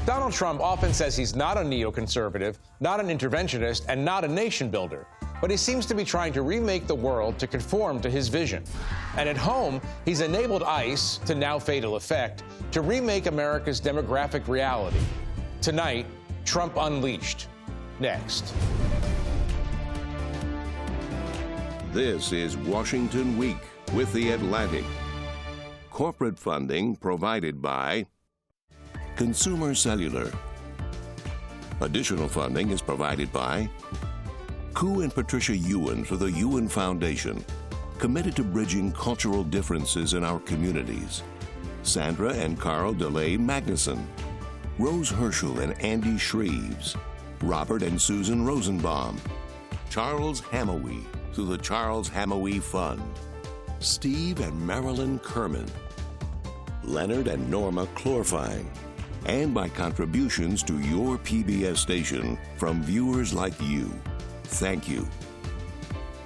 Donald Trump often says he's not a neoconservative, not an interventionist, and not a nation builder. But he seems to be trying to remake the world to conform to his vision. And at home, he's enabled ICE, to now fatal effect, to remake America's demographic reality. Tonight, Trump Unleashed. Next. This is Washington Week with The Atlantic. Corporate funding provided by Consumer Cellular. Additional funding is provided by Koo and Patricia Ewan for the Ewan Foundation, committed to bridging cultural differences in our communities. Sandra and Carl DeLay Magnuson, Rose Herschel and Andy Shreves, Robert and Susan Rosenbaum, Charles Hamawi through the Charles Hamawi Fund, Steve and Marilyn Kerman, Leonard and Norma Chlorfine, and by contributions to your PBS station from viewers like you. Thank you.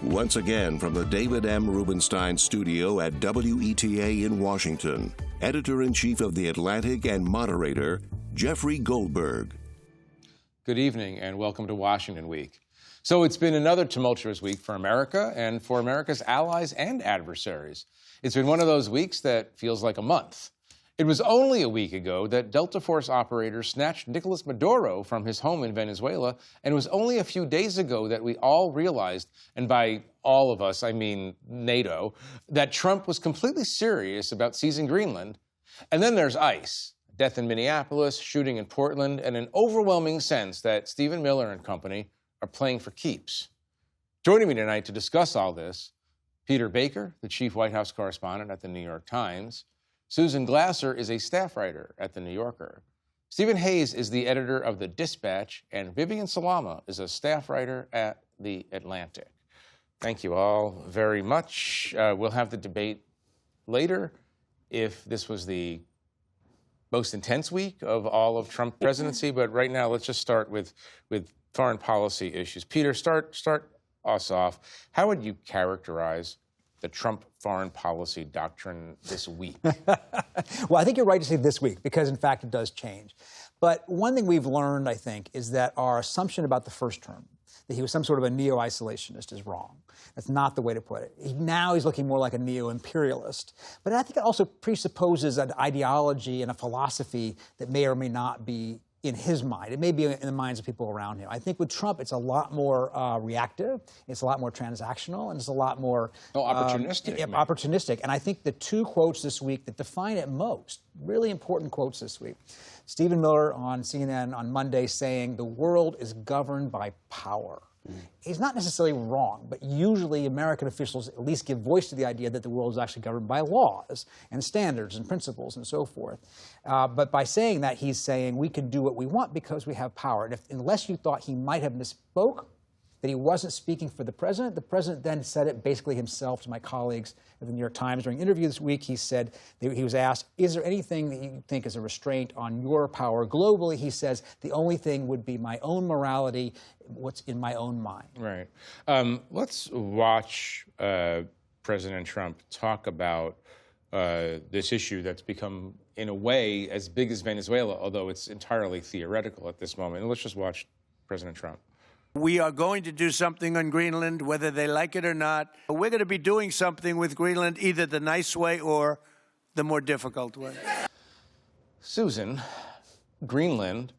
Once again, from the David M. Rubenstein studio at WETA in Washington, Editor-in-Chief of The Atlantic and moderator, Jeffrey Goldberg. Good evening and welcome to Washington Week. So it's been another tumultuous week for America and for America's allies and adversaries. It's been one of those weeks that feels like a month. It was only a week ago that Delta Force operators snatched Nicolas Maduro from his home in Venezuela, and it was only a few days ago that we all realized, and by all of us, I mean NATO, that Trump was completely serious about seizing Greenland. And then there's ICE, death in Minneapolis, shooting in Portland, and an overwhelming sense that Stephen Miller and company are playing for keeps. Joining me tonight to discuss all this, Peter Baker, the chief White House correspondent at the New York Times. Susan Glasser is a staff writer at The New Yorker. Stephen Hayes is the editor of The Dispatch, and Vivian Salama is a staff writer at The Atlantic. Thank you all very much. We'll have the debate later. If this was the most intense week of all of Trump presidency, but right now let's just start with foreign policy issues. Peter, start us off. How would you characterize the Trump foreign policy doctrine this week? Well, I think you're right to say this week, because in fact it does change. But one thing we've learned, I think, is that our assumption about the first term, that he was some sort of a neo-isolationist, is wrong. That's not the way to put it. Now he's looking more like a neo-imperialist. But I think it also presupposes an ideology and a philosophy that may or may not be in his mind. It may be in the minds of people around him. I think with Trump, it's a lot more reactive, it's a lot more transactional, and it's a lot more opportunistic. Opportunistic. And I think the two quotes this week that define it most, really important quotes this week. Stephen Miller on CNN on Monday saying the world is governed by power. He's not necessarily wrong, but usually American officials at least give voice to the idea that the world is actually governed by laws and standards and principles and so forth. But by saying that, he's saying we can do what we want because we have power. And unless you thought he might have misspoke, that he wasn't speaking for the president then said it basically himself to my colleagues at the New York Times. During an interview this week, he said, he was asked, is there anything that you think is a restraint on your power globally? He says, the only thing would be my own morality, what's in my own mind. Right. Let's watch President Trump talk about this issue that's become, in a way, as big as Venezuela, although it's entirely theoretical at this moment. And let's just watch President Trump. We are going to do something on Greenland, whether they like it or not. We're going to be doing something with Greenland, either the nice way or the more difficult way. Susan, Greenland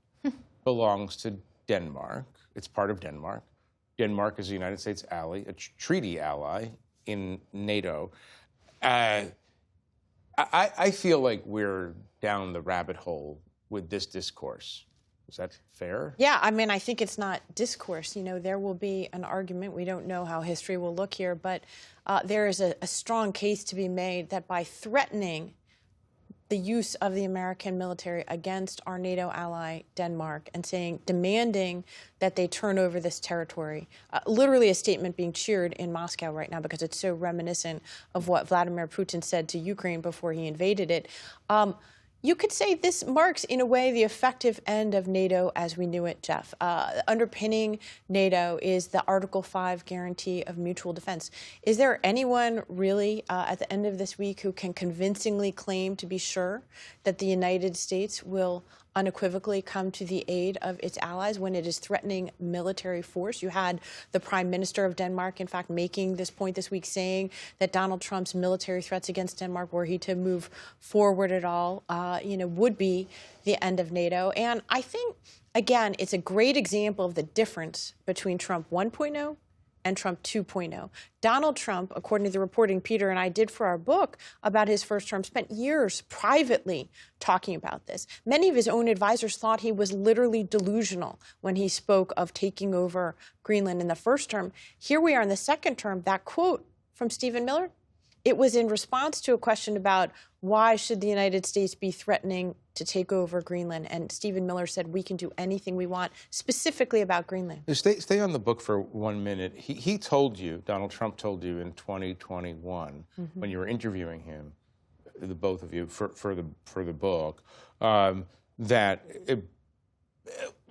belongs to Denmark. It's part of Denmark. Denmark is a United States ally, a treaty ally in NATO. I feel like we're down the rabbit hole with this discourse. Is that fair? Yeah, I mean, I think it's not discourse. You know, there will be an argument. We don't know how history will look here, but there is a strong case to be made that by threatening the use of the American military against our NATO ally, Denmark, and demanding that they turn over this territory, literally a statement being cheered in Moscow right now because it's so reminiscent of what Vladimir Putin said to Ukraine before he invaded it. You could say this marks, in a way, the effective end of NATO as we knew it, Jeff. Underpinning NATO is the Article 5 guarantee of mutual defense. Is there anyone really at the end of this week who can convincingly claim to be sure that the United States will unequivocally come to the aid of its allies when it is threatening military force. You had the Prime Minister of Denmark, in fact, making this point this week, saying that Donald Trump's military threats against Denmark, were he to move forward at all, would be the end of NATO. And I think, again, it's a great example of the difference between Trump 1.0 and Trump 2.0. Donald Trump, according to the reporting Peter and I did for our book about his first term, spent years privately talking about this. Many of his own advisors thought he was literally delusional when he spoke of taking over Greenland in the first term. Here we are in the second term. That quote from Stephen Miller, it was in response to a question about why should the United States be threatening to take over Greenland? And Stephen Miller said, we can do anything we want, specifically about Greenland. Stay on the book for 1 minute. He told you, Donald Trump told you in 2021, when you were interviewing him, the both of you, for the book, that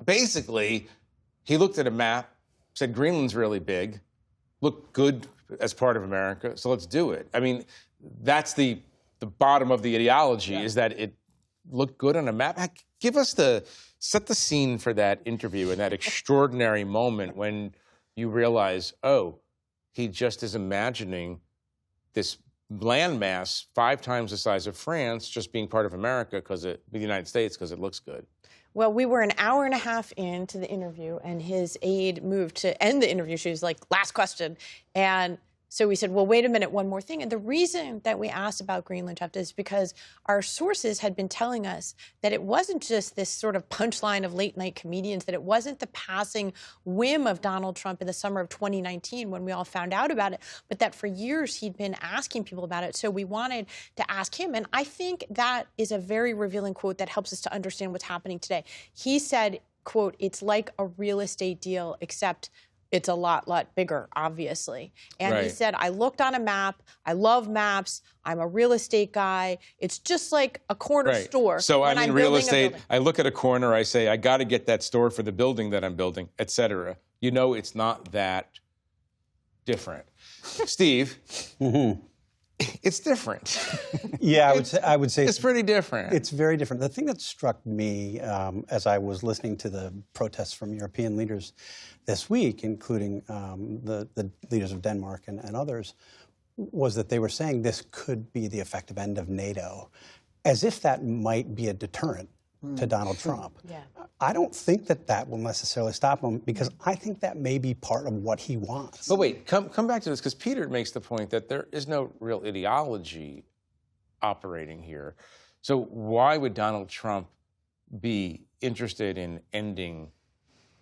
basically he looked at a map, said Greenland's really big, looked good as part of America, so let's do it. I mean, that's the bottom of the ideology, is that it looked good on a map. Give us set the scene for that interview and that extraordinary moment when you realize, oh, he just is imagining this landmass 5 times the size of France just being part of America, the United States, because it looks good. Well, we were an hour and a half into the interview, and his aide moved to end the interview. She was like, last question. And so we said, well, wait a minute, one more thing. And the reason that we asked about Greenland, Jeff, is because our sources had been telling us that it wasn't just this sort of punchline of late-night comedians, that it wasn't the passing whim of Donald Trump in the summer of 2019 when we all found out about it, but that for years he'd been asking people about it. So we wanted to ask him. And I think that is a very revealing quote that helps us to understand what's happening today. He said, quote, it's like a real estate deal, except it's a lot bigger, obviously. And he said, I looked on a map. I love maps. I'm a real estate guy. It's just like a corner store. So I'm in real estate. I look at a corner. I say, I got to get that store for the building that I'm building, et cetera. You know, it's not that different. Steve, it's different. Yeah, I would say it's pretty different. It's very different. The thing that struck me as I was listening to the protests from European leaders this week, including the leaders of Denmark and others, was that they were saying this could be the effective end of NATO, as if that might be a deterrent to Donald Trump. Yeah. I don't think that will necessarily stop him, because I think that may be part of what he wants. But wait, come back to this, because Peter makes the point that there is no real ideology operating here. So why would Donald Trump be interested in ending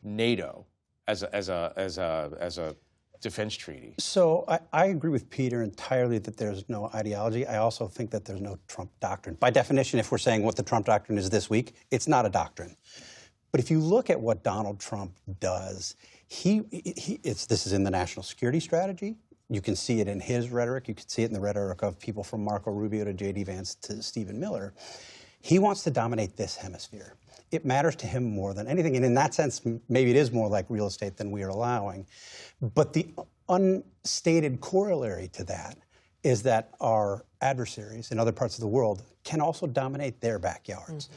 NATO as a defense treaty? So I agree with Peter entirely that there's no ideology. I also think that there's no Trump doctrine. By definition, if we're saying what the Trump doctrine is this week, it's not a doctrine. But if you look at what Donald Trump does, this is in the national security strategy. You can see it in his rhetoric. You can see it in the rhetoric of people from Marco Rubio to J.D. Vance to Stephen Miller. He wants to dominate this hemisphere. It matters to him more than anything. And in that sense, maybe it is more like real estate than we are allowing. But the unstated corollary to that is that our adversaries in other parts of the world can also dominate their backyards.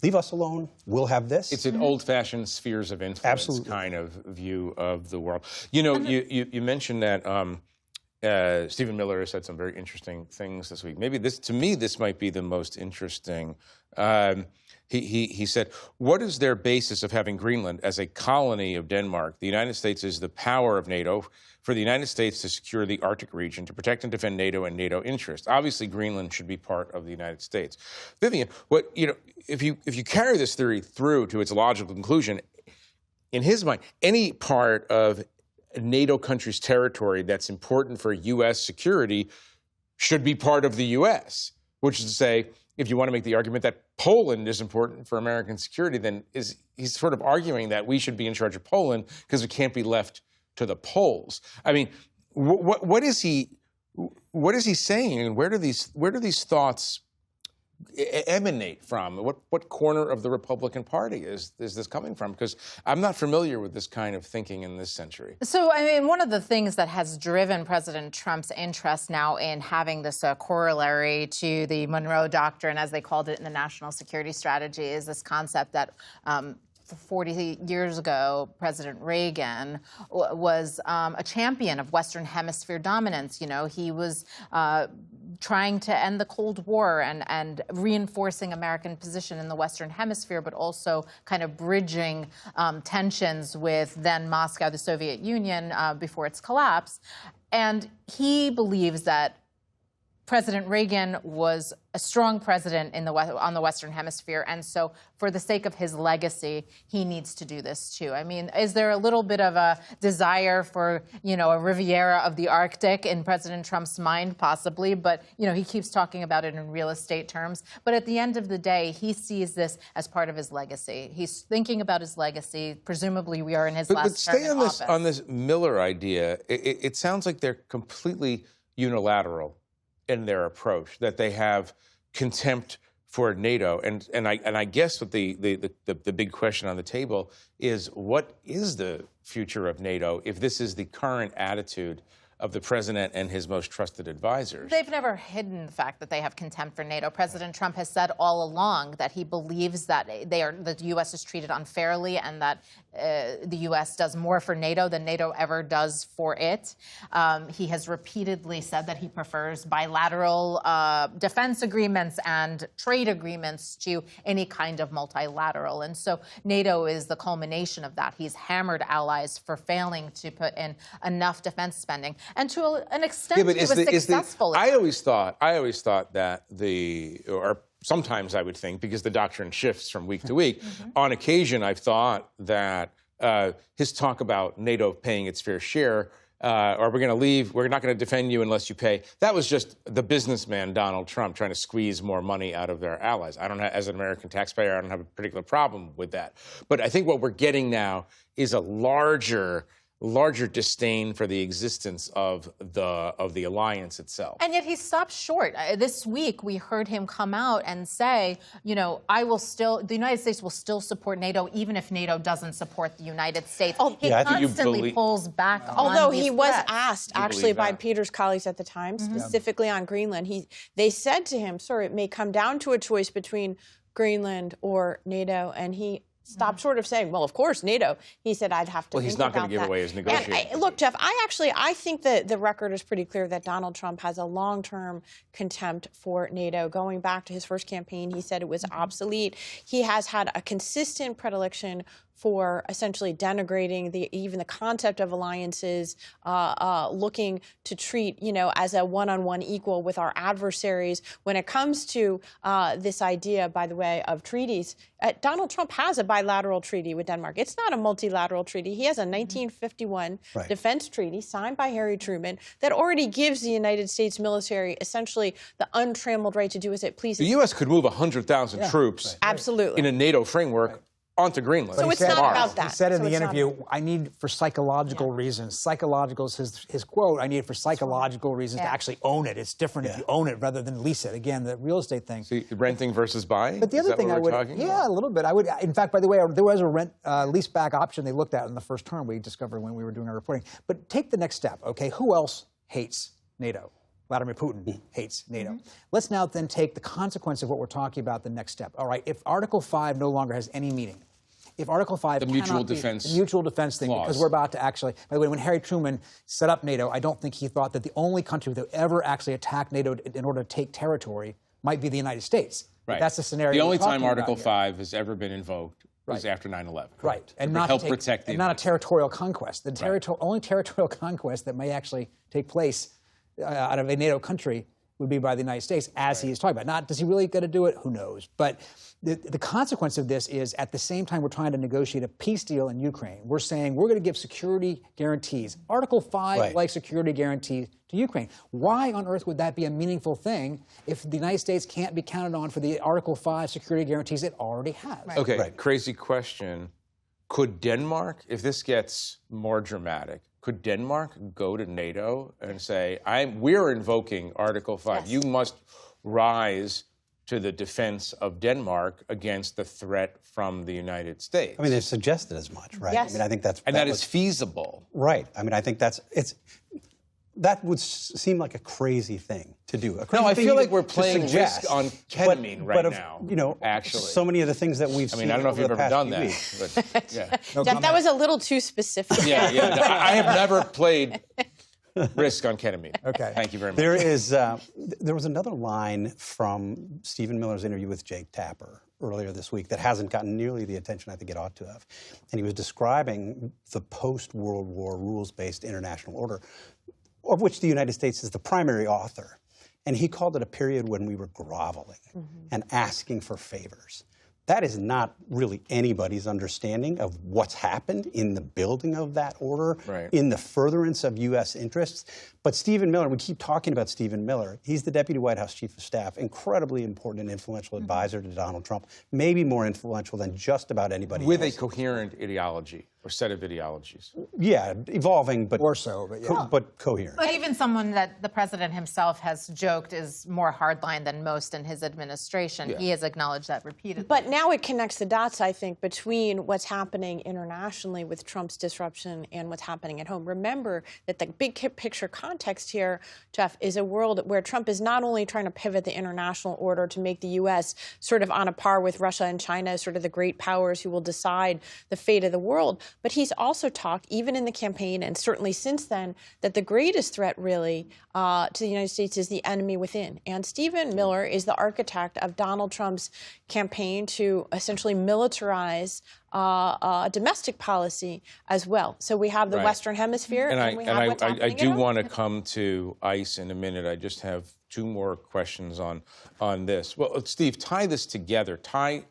Leave us alone. We'll have this. It's an old-fashioned spheres of influence kind of view of the world. You know, you mentioned that Stephen Miller has said some very interesting things this week. Maybe to me, this might be the most interesting. He said, what is their basis of having Greenland as a colony of Denmark? The United States is the power of NATO. For the United States to secure the Arctic region, to protect and defend NATO and NATO interests. Obviously, Greenland should be part of the United States. Vivian, if you carry this theory through to its logical conclusion, in his mind, any part of a NATO country's territory that's important for U.S. security should be part of the U.S., which is to say, if you want to make the argument that Poland is important for American security, then he's sort of arguing that we should be in charge of Poland because it can't be left to the Poles. I mean, what is he saying, and where do these thoughts emanate from? What corner of the Republican Party is this coming from? Because I'm not familiar with this kind of thinking in this century. So, I mean, one of the things that has driven President Trump's interest now in having this corollary to the Monroe Doctrine, as they called it in the national security strategy, is this concept that 40 years ago, President Reagan was a champion of Western Hemisphere dominance. You know, he was trying to end the Cold War and reinforcing American position in the Western Hemisphere, but also kind of bridging tensions with then Moscow, the Soviet Union, before its collapse. And he believes that President Reagan was a strong president on the Western Hemisphere, and so for the sake of his legacy, he needs to do this too. I mean, is there a little bit of a desire for, you know, a Riviera of the Arctic in President Trump's mind? Possibly, but, you know, he keeps talking about it in real estate terms. But at the end of the day, he sees this as part of his legacy. He's thinking about his legacy. Presumably, we are in his last term in office. But stay on this Miller idea. It sounds like they're completely unilateral in their approach, that they have contempt for NATO, and I guess what the big question on the table is, what is the future of NATO if this is the current attitude of the president and his most trusted advisors? They've never hidden the fact that they have contempt for NATO. President Trump has said all along that he believes that the U.S. is treated unfairly and that the U.S. does more for NATO than NATO ever does for it. He has repeatedly said that he prefers bilateral defense agreements and trade agreements to any kind of multilateral. And so NATO is the culmination of that. He's hammered allies for failing to put in enough defense spending. And to an extent, he was successful. I always thought that or sometimes I would think, because the doctrine shifts from week to week, on occasion I've thought that his talk about NATO paying its fair share, or we're going to leave, we're not going to defend you unless you pay, that was just the businessman Donald Trump trying to squeeze more money out of their allies. I don't have, as an American taxpayer, I don't have a particular problem with that. But I think what we're getting now is a larger disdain for the existence of the alliance itself. And yet he stopped short. This week we heard him come out and say, you know, the United States will still support NATO even if NATO doesn't support the United States. He constantly pulls back on Although these he was threats. asked, actually, by Peter's colleagues at the time, specifically on Greenland, they said to him, sir, it may come down to a choice between Greenland or NATO, and he stopped short of saying, well, of course, NATO. He said, I'd have to think about that. Well, he's not going to give away his negotiation. Look, Jeff, I think that the record is pretty clear that Donald Trump has a long-term contempt for NATO. Going back to his first campaign, he said it was obsolete. He has had a consistent predilection for essentially denigrating even the concept of alliances, looking to treat, you know, as a one-on-one equal with our adversaries. When it comes to this idea, by the way, of treaties, Donald Trump has a bilateral treaty with Denmark. It's not a multilateral treaty. He has a 1951 defense treaty signed by Harry Truman that already gives the United States military essentially the untrammeled right to do as it pleases. The U.S. could move 100,000 troops absolutely in a NATO framework onto Greenland. So it's not about that. He said in the interview, I need for psychological reasons. Psychological is his quote. I need it for psychological reasons to actually own it. It's different if you own it rather than lease it. Again, the real estate thing. See, renting versus buying? But the other thing I would, a little bit. I would, in fact, by the way, there was a rent lease back option they looked at in the first term we discovered when we were doing our reporting. But take the next step, okay? Who else hates NATO? Vladimir Putin hates NATO. Let's now then take the consequence of what we're talking about, the next step. All right, if Article 5 no longer has any meaning, if Article 5 the mutual defense thing, because we're about to actually, by the way, when Harry Truman set up NATO, I don't think he thought that the only country that would ever actually attack NATO in order to take territory might be the United States. Right. That's the scenario. The only time Article 5 has ever been invoked was after 9/11. Right. And not help protect the and not a territorial conquest. The only territorial conquest that may actually take place out of a NATO country would be by the United States, as he is talking about. Not, does he really got to do it? Who knows? But the consequence of this is, at the same time we're trying to negotiate a peace deal in Ukraine, we're saying we're going to give security guarantees. Article 5 like security guarantees to Ukraine. Why on earth would that be a meaningful thing if the United States can't be counted on for the Article 5 security guarantees it already has? Okay, crazy question. Could Denmark, if this gets more dramatic, could Denmark go to NATO and say, we're invoking Article 5. Yes. You must rise to the defense of Denmark against the threat from the United States. I mean, they've suggested as much, right? Yes. I mean, I think that's... And that is feasible. Right. I mean, I think that would seem like a crazy thing to do. No, I feel like we're playing Risk on ketamine right now. You know, actually, so many of the things that we've seen. I mean, I don't know if you've ever done that, but yeah. Jeff, that was a little too specific. Yeah. I have never played Risk on ketamine. Okay. Thank you very much. There was another line from Stephen Miller's interview with Jake Tapper earlier this week that hasn't gotten nearly the attention I think it ought to have. And he was describing the post-World War rules-based international order, of which the United States is the primary author. And he called it a period when we were groveling and asking for favors. That is not really anybody's understanding of what's happened in the building of that order, in the furtherance of U.S. interests. But Stephen Miller, we keep talking about Stephen Miller. He's the Deputy White House Chief of Staff, incredibly important and influential advisor to Donald Trump, maybe more influential than just about anybody else. With a coherent ideology or set of ideologies. Yeah, evolving, but Or so, but yeah. but coherent. But even someone that the president himself has joked is more hardline than most in his administration. Yeah. He has acknowledged that repeatedly. But now it connects the dots, I think, between what's happening internationally with Trump's disruption and what's happening at home. Remember that the big picture context here, Jeff, is a world where Trump is not only trying to pivot the international order to make the U.S. sort of on a par with Russia and China as sort of the great powers who will decide the fate of the world, but he's also talked, even in the campaign and certainly since then, that the greatest threat really to the United States is the enemy within. And Stephen Miller is the architect of Donald Trump's campaign to essentially militarize domestic policy as well. So we have the Western Hemisphere, and we have what's happening I at do home. want to come to ICE in a minute. I just have two more questions on this. Well, Steve, tie this together. Tie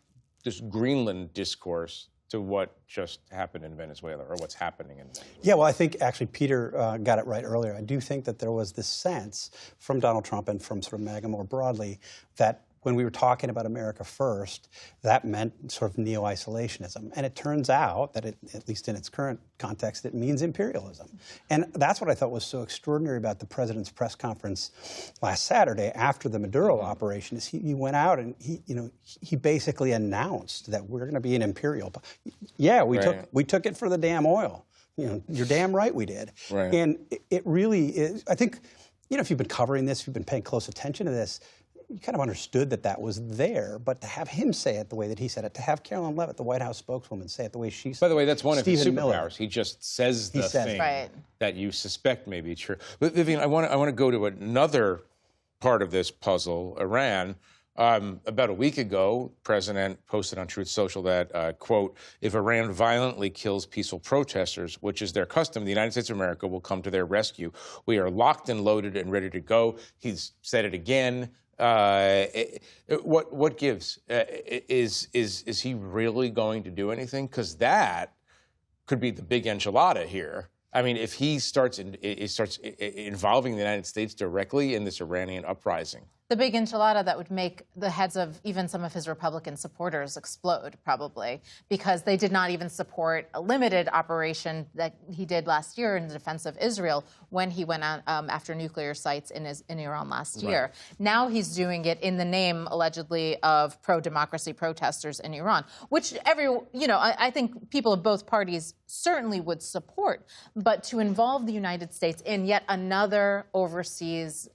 this Greenland discourse to what just happened in Venezuela, or what's happening in Venezuela. Yeah, well, I think actually Peter got it right earlier. I do think that there was this sense from Donald Trump and from sort of MAGA more broadly that when we were talking about America first, that meant sort of neo-isolationism. And it turns out that, at least in its current context, it means imperialism. And that's what I thought was so extraordinary about the president's press conference last Saturday after the Maduro operation is he went out and he basically announced that we're going to be an imperial. Yeah, we took it for the damn oil. You're damn right we did. Right. And it really is. I think, if you've been covering this, if you've been paying close attention to this, you kind of understood that was there, but to have him say it the way that he said it, to have Carolyn Leavitt, the White House spokeswoman, say it the way she said it. By the way, that's one of his Stephen superpowers. Miller. He just says the thing Right. that you suspect may be true. But Vivian, I want to go to another part of this puzzle, Iran. About a week ago, the president posted on Truth Social that, quote, if Iran violently kills peaceful protesters, which is their custom, the United States of America will come to their rescue. We are locked and loaded and ready to go. He's said it again. What gives? Is he really going to do anything? Because that could be the big enchilada here. I mean, if he starts involving the United States directly in this Iranian uprising. The big enchilada that would make the heads of even some of his Republican supporters explode, probably, because they did not even support a limited operation that he did last year in the defense of Israel when he went out after nuclear sites in Iran last year. Now he's doing it in the name, allegedly, of pro-democracy protesters in Iran, which I think people of both parties certainly would support. But to involve the United States in yet another overseas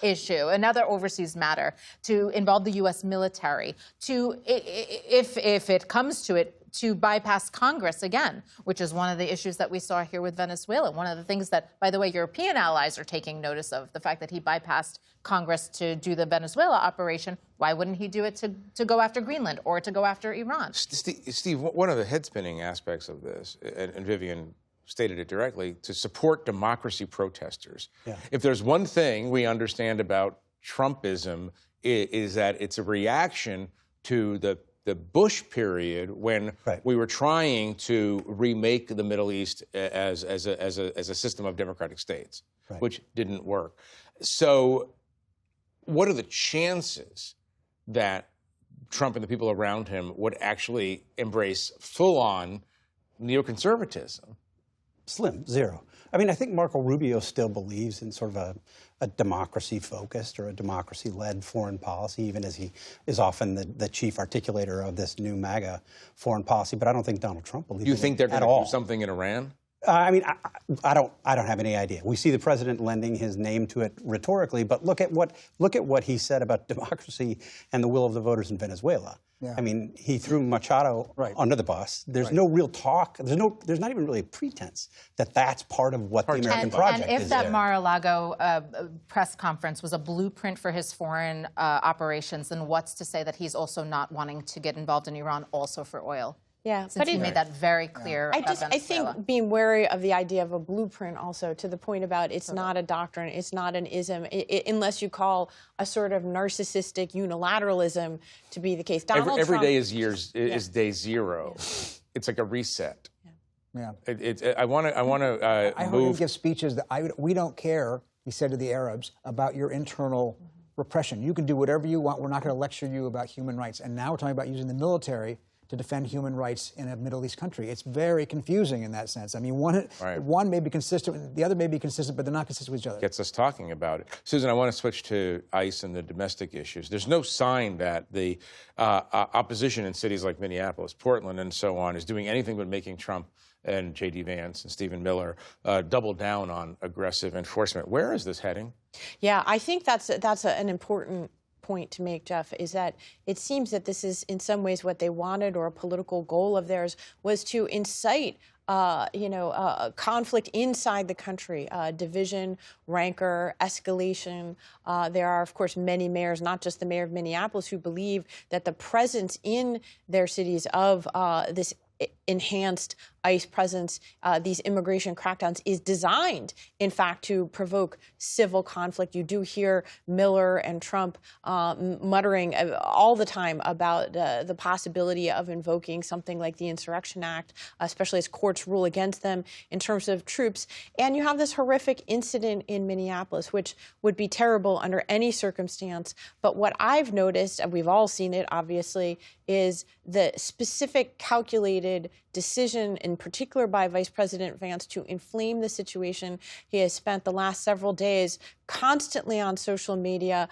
issue, another overseas matter, to involve the U.S. military, to, if it comes to it, to bypass Congress again, which is one of the issues that we saw here with Venezuela. One of the things that, by the way, European allies are taking notice of, the fact that he bypassed Congress to do the Venezuela operation. Why wouldn't he do it to go after Greenland or to go after Iran? Steve, one of the head-spinning aspects of this, and Vivian stated it directly, to support democracy protesters. Yeah. If there's one thing we understand about Trumpism, is that it's a reaction to the Bush period when we were trying to remake the Middle East as a system of democratic states, which didn't work. So what are the chances that Trump and the people around him would actually embrace full-on neoconservatism? Slim, zero. I mean, I think Marco Rubio still believes in sort of a democracy-focused or a democracy-led foreign policy, even as he is often the chief articulator of this new MAGA foreign policy. But I don't think Donald Trump believes You think they're going to do something in Iran? I mean, I don't have any idea. We see the president lending his name to it rhetorically, but look at what he said about democracy and the will of the voters in Venezuela. Yeah. I mean, he threw Machado under the bus. There's no real talk. There's not even really a pretense that that's part of what the American project is. And if that Mar-a-Lago press conference was a blueprint for his foreign operations, then what's to say that he's also not wanting to get involved in Iran also for oil? Yeah, since he made that very clear. I think being wary of the idea of a blueprint also, to the point about it's not a doctrine, it's not an ism, unless you call a sort of narcissistic unilateralism to be the case. Every day is day zero. It's like a reset. Yeah. I want to I heard him give speeches that we don't care, he said to the Arabs, about your internal repression. You can do whatever you want. We're not going to lecture you about human rights. And now we're talking about using the military to defend human rights in a Middle East country. It's very confusing in that sense. I mean, one may be consistent, the other may be consistent, but they're not consistent with each other. Gets us talking about it. Susan, I want to switch to ICE and the domestic issues. There's no sign that the opposition in cities like Minneapolis, Portland, and so on is doing anything but making Trump and J.D. Vance and Stephen Miller double down on aggressive enforcement. Where is this heading? Yeah, I think that's an important point to make, Jeff, is that it seems that this is in some ways what they wanted, or a political goal of theirs was to incite conflict inside the country, division, rancor, escalation. There are, of course, many mayors, not just the mayor of Minneapolis, who believe that the presence in their cities of this enhanced ICE presence, these immigration crackdowns, is designed, in fact, to provoke civil conflict. You do hear Miller and Trump muttering all the time about the possibility of invoking something like the Insurrection Act, especially as courts rule against them in terms of troops. And you have this horrific incident in Minneapolis, which would be terrible under any circumstance. But what I've noticed, and we've all seen it, obviously, is the specific calculated decision, in particular by Vice President Vance, to inflame the situation. He has spent the last several days constantly on social media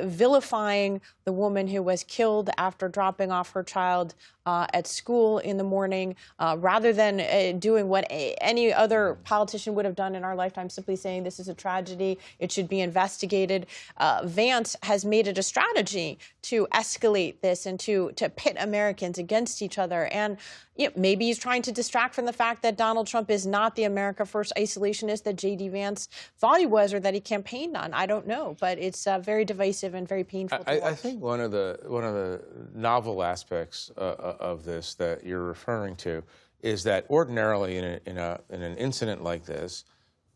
vilifying the woman who was killed after dropping off her child at school in the morning, rather than doing what any other politician would have done in our lifetime, simply saying this is a tragedy, it should be investigated. Vance has made it a strategy to escalate this and to pit Americans against each other. And maybe he's trying to distract from the fact that Donald Trump is not the America First isolationist that J.D. Vance thought he was, or that he campaigned on. I don't know, but it's very divisive and very painful to watch. I think one of the novel aspects of this that you're referring to is that ordinarily in an incident like this,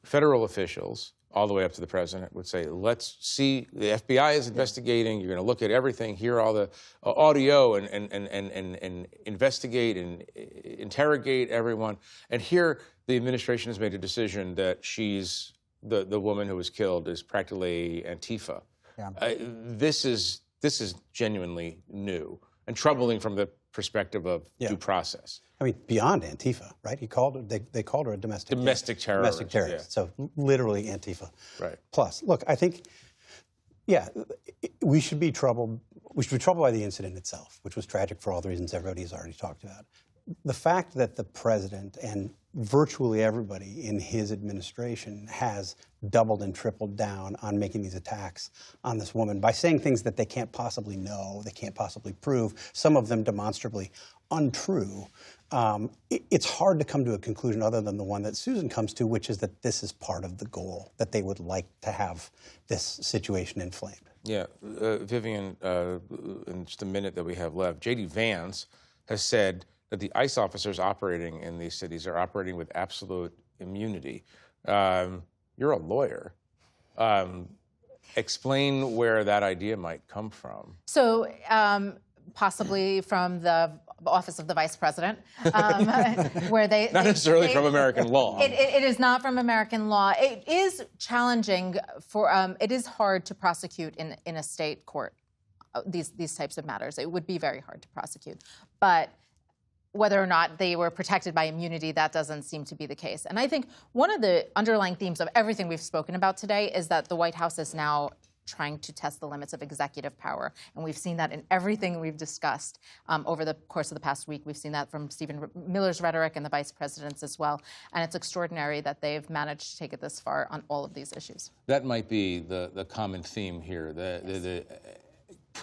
federal officials, all the way up to the president, would say, let's see, the FBI is investigating, you're going to look at everything, hear all the audio and investigate and interrogate everyone. And here the administration has made a decision that she's, the woman who was killed is practically Antifa. Yeah. This is genuinely new and troubling from the perspective of due process. I mean, beyond Antifa, right? They called her a domestic terrorist. Domestic terrorist. Yeah. So literally Antifa. Right. Plus, look, I think, we should be troubled. We should be troubled by the incident itself, which was tragic for all the reasons everybody has already talked about. The fact that the president and virtually everybody in his administration has doubled and tripled down on making these attacks on this woman by saying things that they can't possibly know, they can't possibly prove, some of them demonstrably untrue. It's hard to come to a conclusion other than the one that Susan comes to, which is that this is part of the goal, that they would like to have this situation inflamed. Yeah. Vivian, in just a minute that we have left, J.D. Vance has said that the ICE officers operating in these cities are operating with absolute immunity. You're a lawyer. Explain where that idea might come from. So possibly from the office of the vice president, where they... Not necessarily from American law. It is not from American law. It is challenging for... it is hard to prosecute in a state court these types of matters. It would be very hard to prosecute. But whether or not they were protected by immunity, that doesn't seem to be the case. And I think one of the underlying themes of everything we've spoken about today is that the White House is now trying to test the limits of executive power. And we've seen that in everything we've discussed over the course of the past week. We've seen that from Stephen Miller's rhetoric and the vice president's as well. And it's extraordinary that they've managed to take it this far on all of these issues. That might be the common theme here, the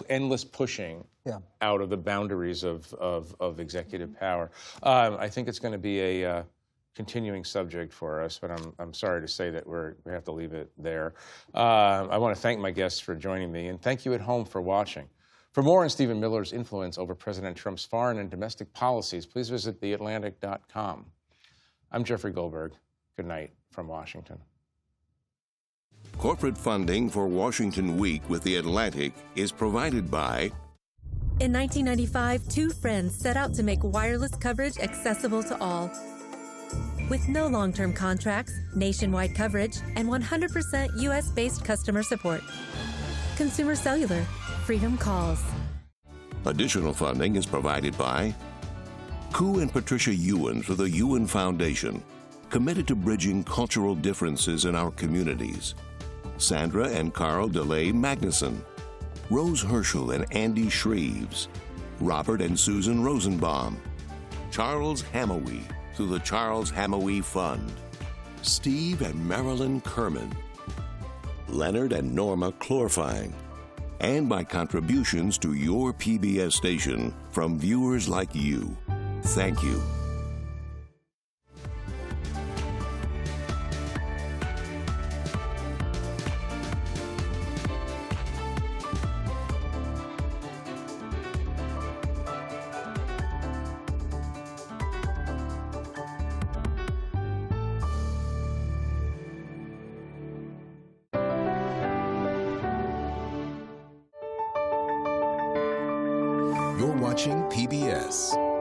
endless pushing out of the boundaries of executive power. I think it's going to be a continuing subject for us, but I'm sorry to say that we have to leave it there. I want to thank my guests for joining me, and thank you at home for watching. For more on Stephen Miller's influence over President Trump's foreign and domestic policies, please visit theatlantic.com. I'm Jeffrey Goldberg. Good night from Washington. Corporate funding for Washington Week with The Atlantic is provided by... In 1995, two friends set out to make wireless coverage accessible to all. With no long-term contracts, nationwide coverage, and 100% U.S.-based customer support. Consumer Cellular. Freedom calls. Additional funding is provided by Koo and Patricia Ewan for the Ewan Foundation, committed to bridging cultural differences in our communities. Sandra and Carl DeLay Magnuson, Rose Herschel and Andy Shreves, Robert and Susan Rosenbaum, Charles Hamawi through the Charles Hamawi Fund, Steve and Marilyn Kerman, Leonard and Norma Chlorfine, and by contributions to your PBS station from viewers like you. Thank you. You're watching PBS.